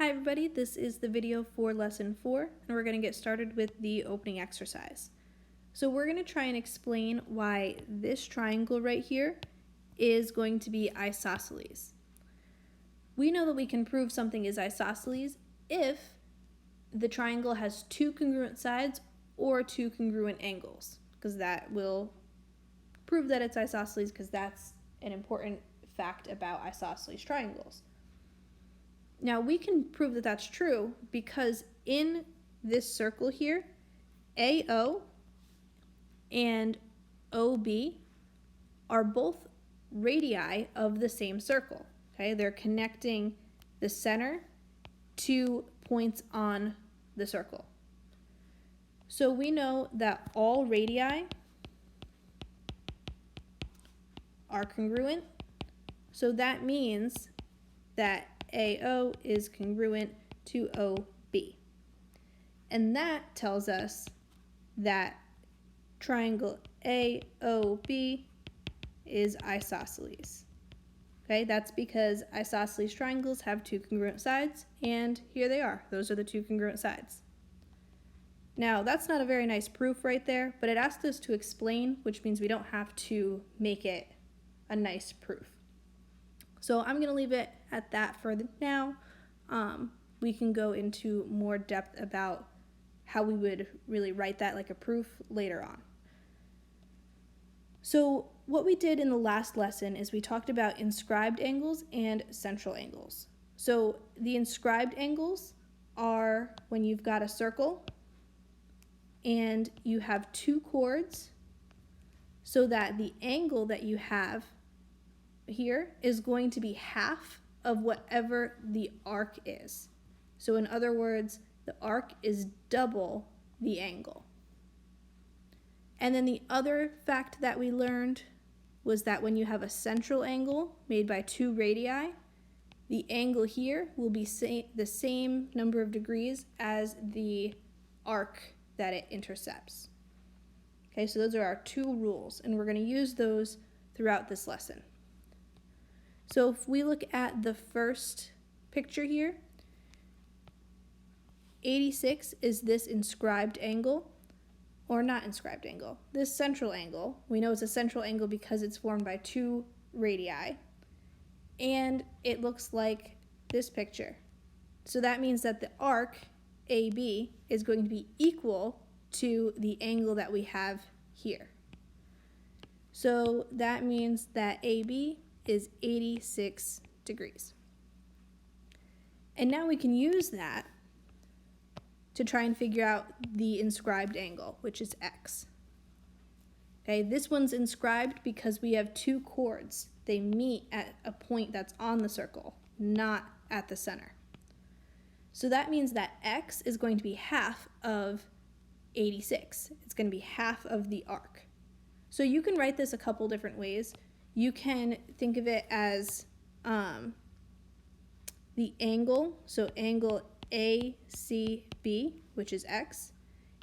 Hi everybody, this is the video for lesson 4, and we're going to get started with the opening exercise. So we're going to try and explain why this triangle right here is going to be isosceles. We know that we can prove something is isosceles if the triangle has two congruent sides or two congruent angles, because that will prove that it's isosceles, because that's an important fact about isosceles triangles. Now we can prove that that's true because in this circle here, AO and OB are both radii of the same circle. Okay, they're connecting the center to points on the circle. So we know that all radii are congruent. So that means that AO is congruent to OB. And that tells us that triangle AOB is isosceles. Okay, that's because isosceles triangles have two congruent sides, and here they are. Those are the two congruent sides. Now, that's not a very nice proof right there, but it asked us to explain, which means we don't have to make it a nice proof. So I'm going to leave it at that for now. We can go into more depth about how we would really write that like a proof later on. So what we did in the last lesson is we talked about inscribed angles and central angles. So the inscribed angles are when you've got a circle and you have two chords, so that the angle that you have here is going to be half of whatever the arc is. So in other words, the arc is double the angle. And then the other fact that we learned was that when you have a central angle made by two radii, the angle here will be the same number of degrees as the arc that it intercepts. Okay, so those are our two rules, and we're going to use those throughout this lesson. So if we look at the first picture here, 86 is this inscribed angle, or not inscribed angle, this central angle. We know it's a central angle because it's formed by two radii, and it looks like this picture. So that means that the arc AB is going to be equal to the angle that we have here. So that means that AB is 86 degrees. And now we can use that to try and figure out the inscribed angle, which is X. Okay, this one's inscribed because we have two chords. They meet at a point that's on the circle, not at the center. So that means that X is going to be half of 86. It's going to be half of the arc. So you can write this a couple different ways. You can think of it as the angle, so angle ACB, which is X,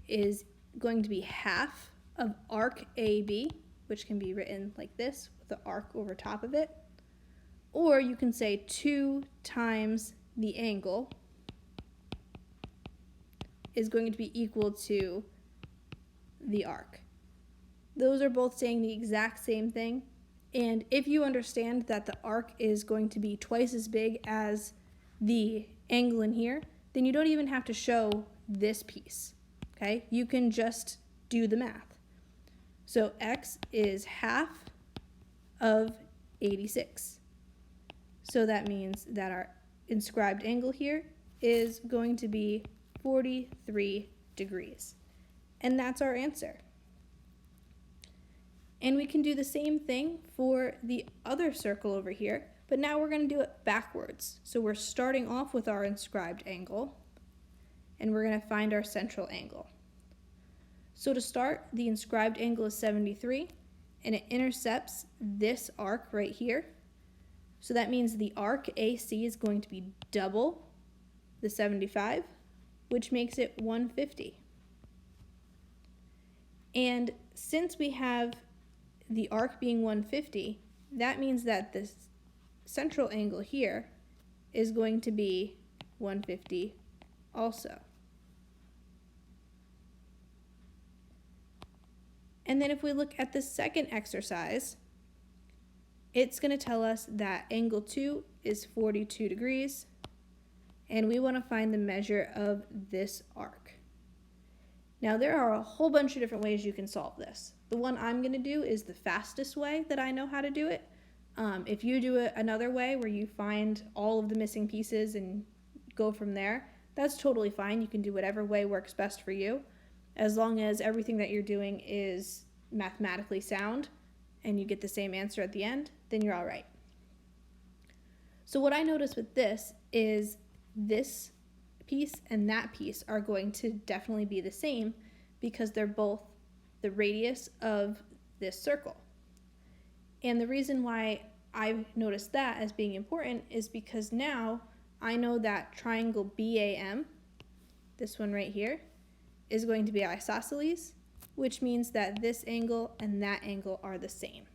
is going to be half of arc AB, which can be written like this with the arc over top of it. Or you can say 2 times the angle is going to be equal to the arc. Those are both saying the exact same thing. And if you understand that the arc is going to be twice as big as the angle in here, then you don't even have to show this piece, okay? You can just do the math. So X is half of 86. So that means that our inscribed angle here is going to be 43 degrees. And that's our answer. And we can do the same thing for the other circle over here, but now we're going to do it backwards. So we're starting off with our inscribed angle, and we're going to find our central angle. So to start, the inscribed angle is 73, and it intercepts this arc right here. So that means the arc AC is going to be double the 75, which makes it 150. And since we have the arc being 150, that means that this central angle here is going to be 150 also. And then if we look at the second exercise, it's going to tell us that angle 2 is 42 degrees, and we want to find the measure of this arc. Now, there are a whole bunch of different ways you can solve this. The one I'm going to do is the fastest way that I know how to do it. If you do it another way where you find all of the missing pieces and go from there, that's totally fine. You can do whatever way works best for you, as long as everything that you're doing is mathematically sound and you get the same answer at the end, then you're all right. So what I noticed with this is this piece and that piece are going to definitely be the same because they're both the radius of this circle. And the reason why I noticed that as being important is because now I know that triangle BAM, this one right here, is going to be isosceles, which means that this angle and that angle are the same.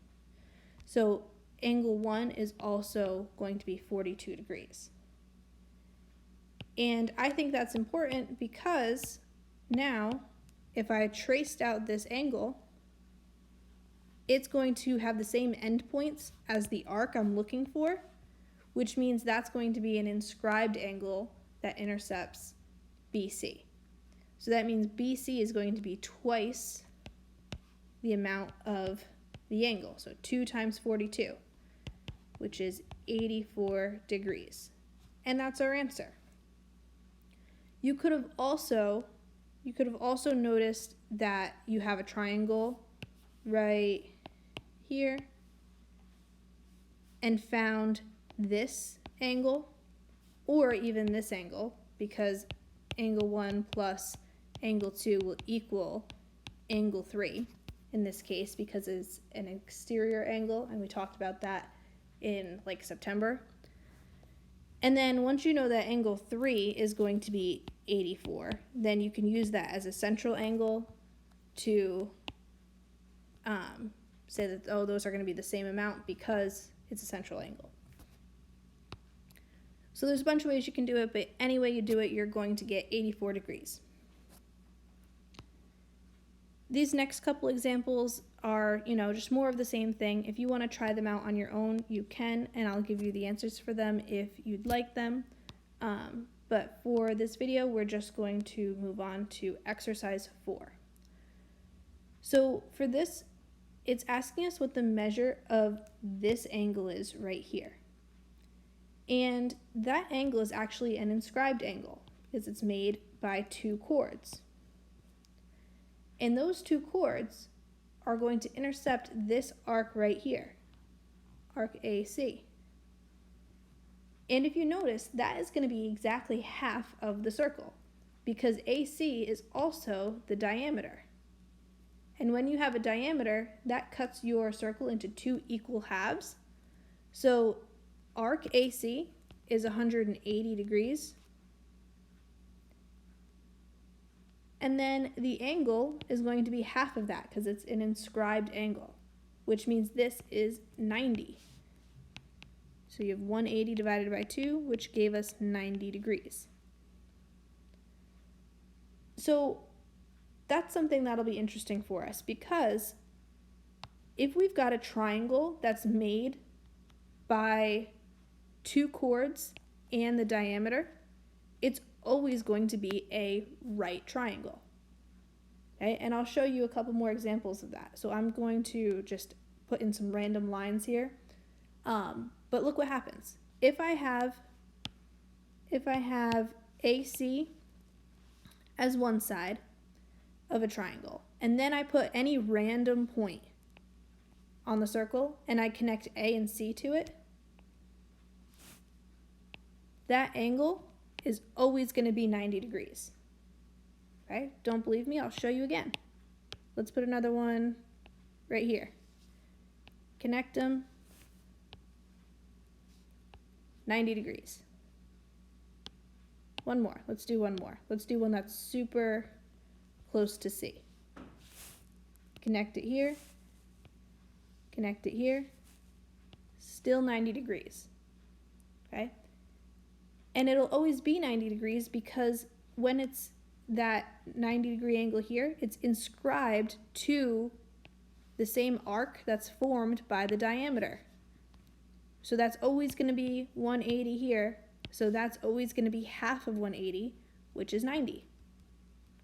So angle 1 is also going to be 42 degrees. And I think that's important because now if I traced out this angle, it's going to have the same endpoints as the arc I'm looking for, which means that's going to be an inscribed angle that intercepts BC. So that means BC is going to be twice the amount of the angle. So 2 times 42, which is 84 degrees. And that's our answer. You could have also noticed that you have a triangle right here and found this angle or even this angle, because angle 1 plus angle 2 will equal angle 3 in this case because it's an exterior angle, and we talked about that in like September. And then once you know that angle 3 is going to be 84, then you can use that as a central angle to say that, oh, those are going to be the same amount because it's a central angle. So there's a bunch of ways you can do it, but any way you do it, you're going to get 84 degrees. These next couple examples are, just more of the same thing. If you want to try them out on your own, you can, and I'll give you the answers for them if you'd like them. But for this video, we're just going to move on to exercise 4. So for this, it's asking us what the measure of this angle is right here. And that angle is actually an inscribed angle because it's made by 2 chords. And those 2 chords are going to intercept this arc right here, arc AC. And if you notice, that is going to be exactly half of the circle because AC is also the diameter. And when you have a diameter, that cuts your circle into 2 equal halves. So arc AC is 180 degrees. And then the angle is going to be half of that because it's an inscribed angle, which means this is 90. So you have 180 divided by 2, which gave us 90 degrees. So that's something that'll be interesting for us because if we've got a triangle that's made by 2 chords and the diameter, it's always going to be a right triangle. Okay? And I'll show you a couple more examples of that. So I'm going to just put in some random lines here. But look what happens. If I have AC as one side of a triangle, and then I put any random point on the circle and I connect A and C to it, that angle is always going to be 90 degrees. Okay? Don't believe me? I'll show you again. Let's put another one right here. Connect them. 90 degrees. One more. Let's do one more. Let's do one that's super close to C. Connect it here. Connect it here. Still 90 degrees. Okay? And it'll always be 90 degrees because when it's that 90-degree angle here, it's inscribed to the same arc that's formed by the diameter. So that's always going to be 180 here. So that's always going to be half of 180, which is 90.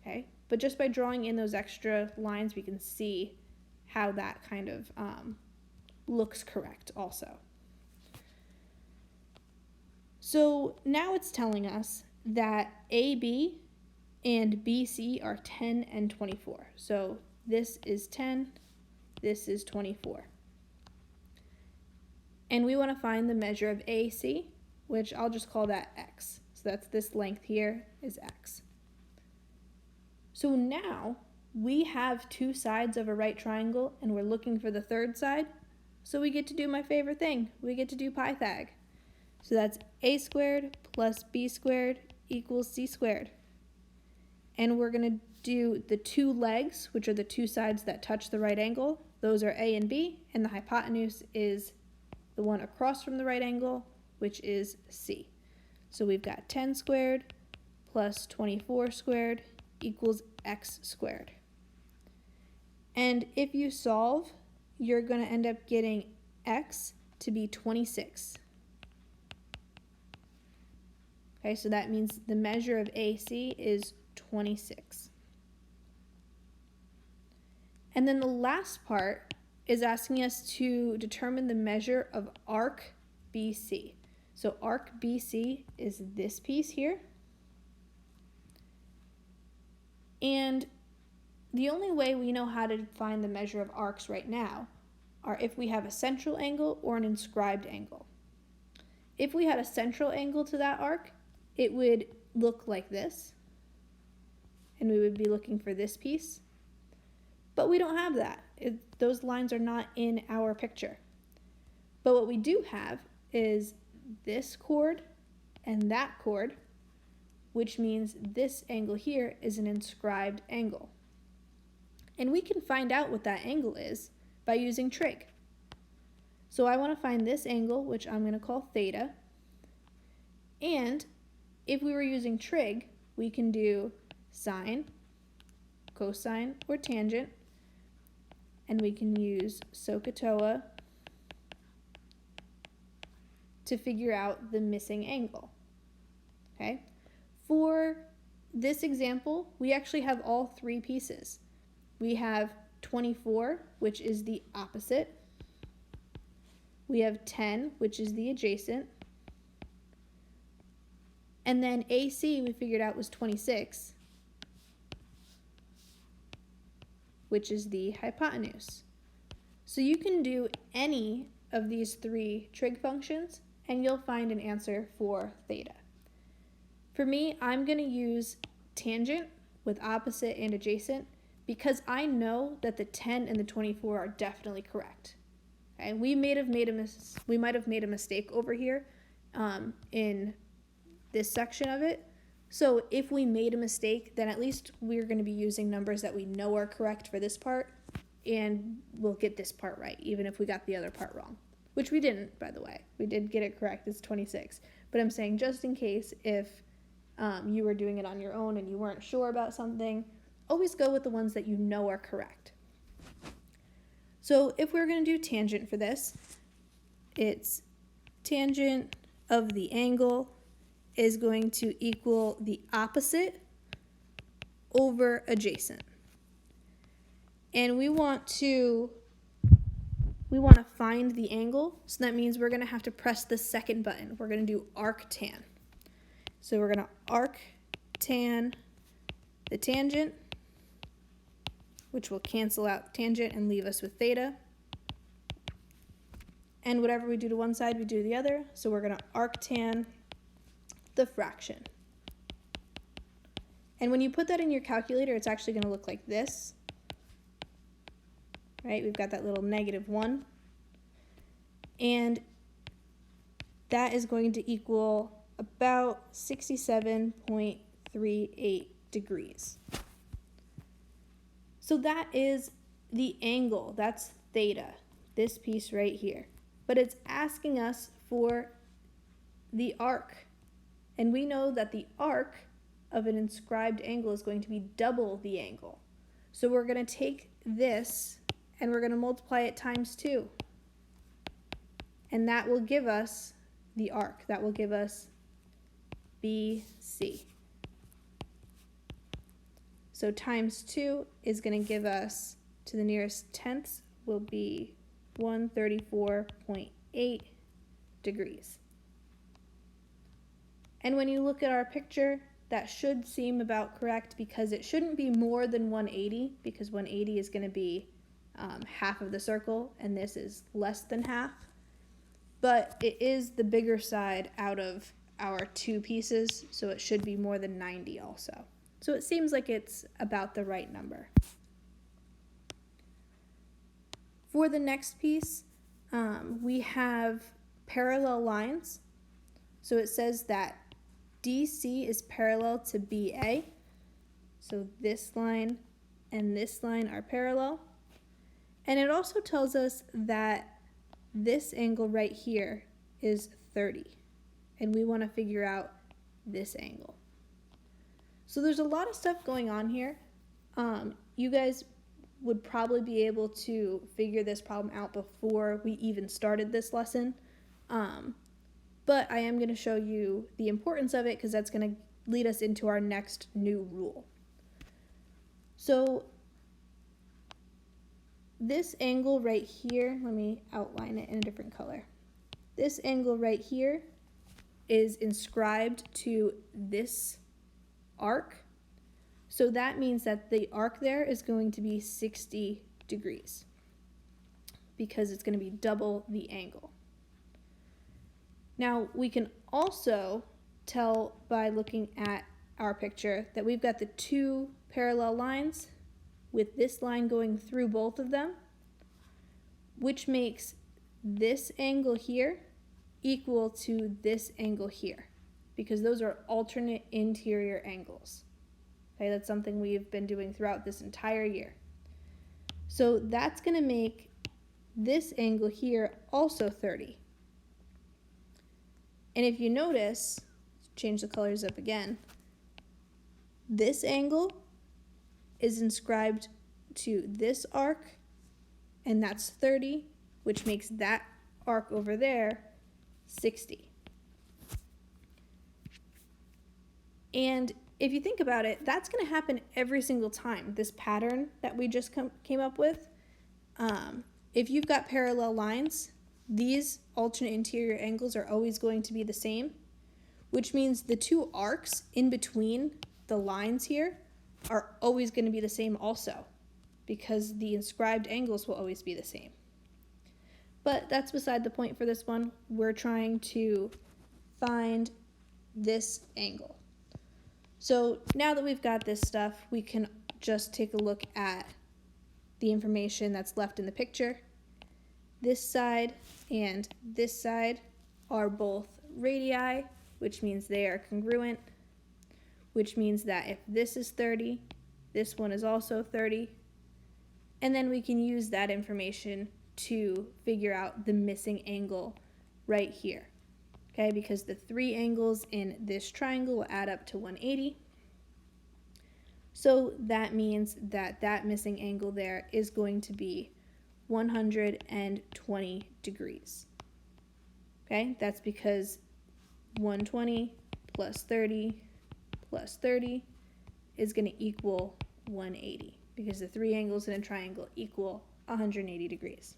Okay? But just by drawing in those extra lines, we can see how that kind of looks correct also. So now it's telling us that AB and BC are 10 and 24. So this is 10, this is 24. And we want to find the measure of AC, which I'll just call that X. So that's this length here is X. So now we have two sides of a right triangle and we're looking for the third side. So we get to do my favorite thing. We get to do Pythag. So that's A squared plus B squared equals C squared. And we're going to do the two legs, which are the two sides that touch the right angle. Those are A and B, and the hypotenuse is the one across from the right angle, which is C. So we've got 10 squared plus 24 squared equals X squared. And if you solve, you're going to end up getting X to be 26. Okay, so that means the measure of AC is 26. And then the last part is asking us to determine the measure of arc BC. So arc BC is this piece here. And the only way we know how to find the measure of arcs right now are if we have a central angle or an inscribed angle. If we had a central angle to that arc, it would look like this, and we would be looking for this piece. But we don't have that. Those lines are not in our picture. But what we do have is this chord and that chord, which means this angle here is an inscribed angle. And we can find out what that angle is by using trig. So I want to find this angle, which I'm going to call theta. And if we were using trig, we can do sine, cosine, or tangent. And we can use SOHCAHTOA to figure out the missing angle. Okay? For this example, we actually have all three pieces. We have 24, which is the opposite. We have 10, which is the adjacent. And then AC we figured out was 26, which is the hypotenuse. So you can do any of these three trig functions and you'll find an answer for theta. For me, I'm going to use tangent with opposite and adjacent because I know that the 10 and the 24 are definitely correct. Okay? We might have made a mistake over here in this section of it. So if we made a mistake, then at least we're going to be using numbers that we know are correct for this part, and we'll get this part right, even if we got the other part wrong, which we didn't, by the way. We did get it correct. It's 26. But I'm saying just in case if you were doing it on your own and you weren't sure about something, always go with the ones that you know are correct. So if we're going to do tangent for this, it's tangent of the angle is going to equal the opposite over adjacent. And we want to find the angle, so that means we're going to have to press the second button. We're going to do arctan. So we're going to arctan the tangent, which will cancel out tangent and leave us with theta. And whatever we do to one side, we do to the other. So we're going to arctan the fraction. And when you put that in your calculator, it's actually going to look like this. Right? We've got that little -1. And that is going to equal about 67.38 degrees. So that is the angle. That's theta, this piece right here. But it's asking us for the arc. And we know that the arc of an inscribed angle is going to be double the angle. So we're going to take this and we're going to multiply it times 2. And that will give us the arc. That will give us BC. So times 2 is going to give us, to the nearest tenths, will be 134.8 degrees. And when you look at our picture, that should seem about correct because it shouldn't be more than 180 because 180 is going to be half of the circle and this is less than half. But it is the bigger side out of our 2 pieces, so it should be more than 90 also. So it seems like it's about the right number. For the next piece, we have parallel lines. So it says that DC is parallel to BA. So this line and this line are parallel. And it also tells us that this angle right here is 30. And we want to figure out this angle. So there's a lot of stuff going on here. You guys would probably be able to figure this problem out before we even started this lesson. But I am going to show you the importance of it because that's going to lead us into our next new rule. So this angle right here, let me outline it in a different color. This angle right here is inscribed to this arc. So that means that the arc there is going to be 60 degrees because it's going to be double the angle. Now we can also tell by looking at our picture that we've got the 2 parallel lines with this line going through both of them, which makes this angle here equal to this angle here because those are alternate interior angles. Okay, that's something we've been doing throughout this entire year. So that's going to make this angle here also 30. And if you notice, change the colors up again, this angle is inscribed to this arc, and that's 30, which makes that arc over there 60. And if you think about it, that's going to happen every single time. This pattern that we just came up with, if you've got parallel lines, these alternate interior angles are always going to be the same, which means the 2 arcs in between the lines here are always going to be the same also, because the inscribed angles will always be the same. But that's beside the point for this one. We're trying to find this angle. So now that we've got this stuff, we can just take a look at the information that's left in the picture. This side and this side are both radii, which means they are congruent, which means that if this is 30, this one is also 30. And then we can use that information to figure out the missing angle right here. Okay, because the 3 angles in this triangle will add up to 180. So that means that that missing angle there is going to be 120 degrees. Okay, that's because 120 plus 30 plus 30 is going to equal 180 because the 3 angles in a triangle equal 180 degrees.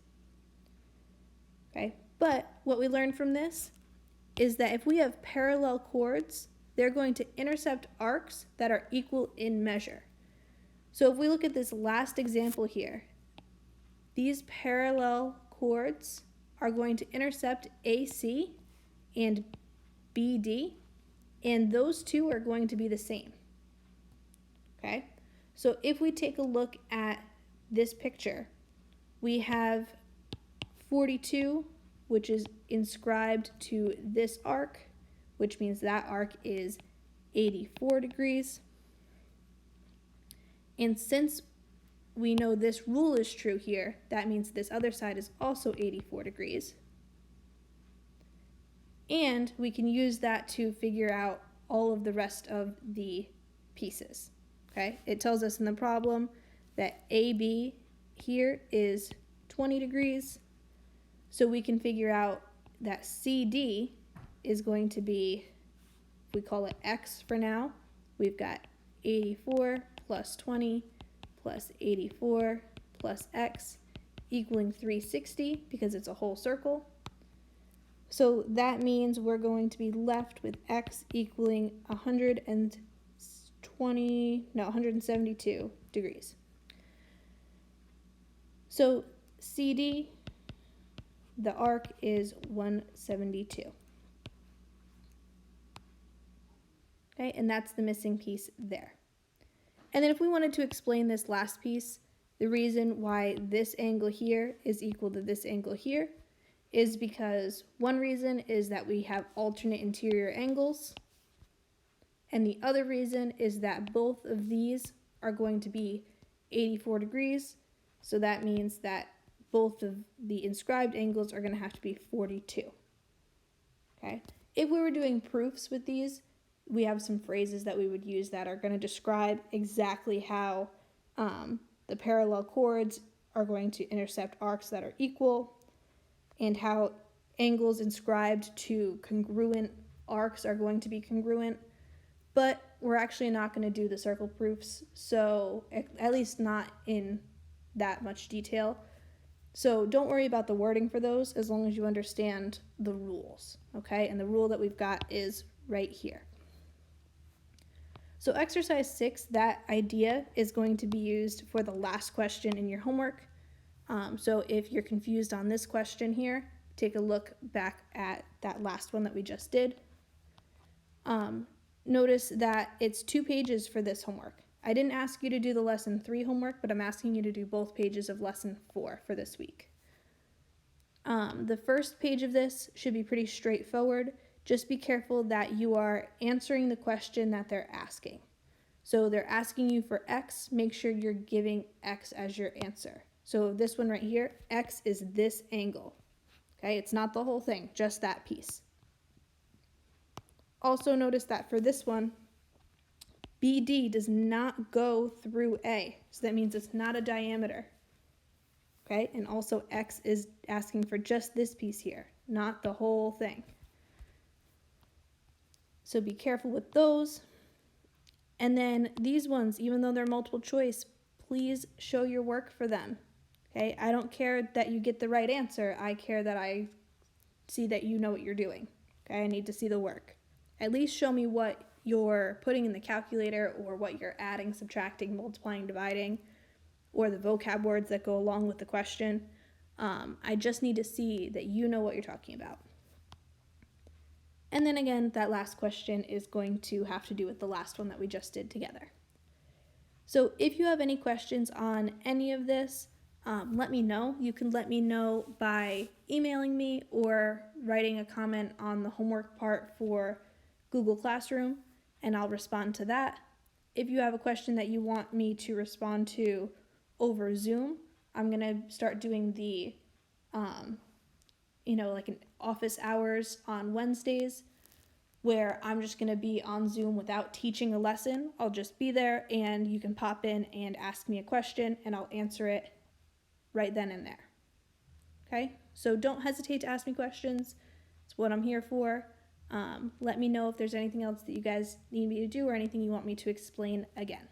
Okay, but what we learned from this is that if we have parallel chords, they're going to intercept arcs that are equal in measure. So if we look at this last example here, these parallel chords are going to intercept AC and BD, and those 2 are going to be the same. Okay, so if we take a look at this picture, we have 42, which is inscribed to this arc, which means that arc is 84 degrees. And since we know this rule is true here, that means this other side is also 84 degrees. And we can use that to figure out all of the rest of the pieces. Okay, it tells us in the problem that AB here is 20 degrees, so we can figure out that CD is going to be, if we call it X for now, we've got 84 plus 20 plus 84 plus X equaling 360 because it's a whole circle. So that means we're going to be left with X equaling 172 degrees. So CD, the arc is 172. Okay, and that's the missing piece there. And then if we wanted to explain this last piece, the reason why this angle here is equal to this angle here is because one reason is that we have alternate interior angles, and the other reason is that both of these are going to be 84 degrees, so that means that both of the inscribed angles are going to have to be 42. Okay? If we were doing proofs with these, we have some phrases that we would use that are going to describe exactly how the parallel chords are going to intercept arcs that are equal, and how angles inscribed to congruent arcs are going to be congruent. But we're actually not going to do the circle proofs, so at least not in that much detail. So don't worry about the wording for those as long as you understand the rules, okay? And the rule that we've got is right here. So exercise 6, that idea is going to be used for the last question in your homework. So if you're confused on this question here, take a look back at that last one that we just did. Notice that it's 2 pages for this homework. I didn't ask you to do the lesson 3 homework, but I'm asking you to do both pages of lesson 4 for this week. The first page of this should be pretty straightforward. Just be careful that you are answering the question that they're asking. So they're asking you for X, make sure you're giving X as your answer. So this one right here, X is this angle. Okay, it's not the whole thing, just that piece. Also notice that for this one, BD does not go through A, so that means it's not a diameter. Okay, and also X is asking for just this piece here, not the whole thing. So be careful with those. And then these ones, even though they're multiple choice, please show your work for them. Okay, I don't care that you get the right answer. I care that I see that you know what you're doing. Okay, I need to see the work. At least show me what you're putting in the calculator, or what you're adding, subtracting, multiplying, dividing, or the vocab words that go along with the question. I just need to see that you know what you're talking about. And then again, that last question is going to have to do with the last one that we just did together. So if you have any questions on any of this, let me know. You can let me know by emailing me or writing a comment on the homework part for Google Classroom, and I'll respond to that. If you have a question that you want me to respond to over Zoom, I'm going to start doing the, like an office hours on Wednesdays, where I'm just going to be on Zoom without teaching a lesson. I'll just be there, and you can pop in and ask me a question, and I'll answer it right then and there. Okay? So don't hesitate to ask me questions. It's what I'm here for. Let me know if there's anything else that you guys need me to do or anything you want me to explain again.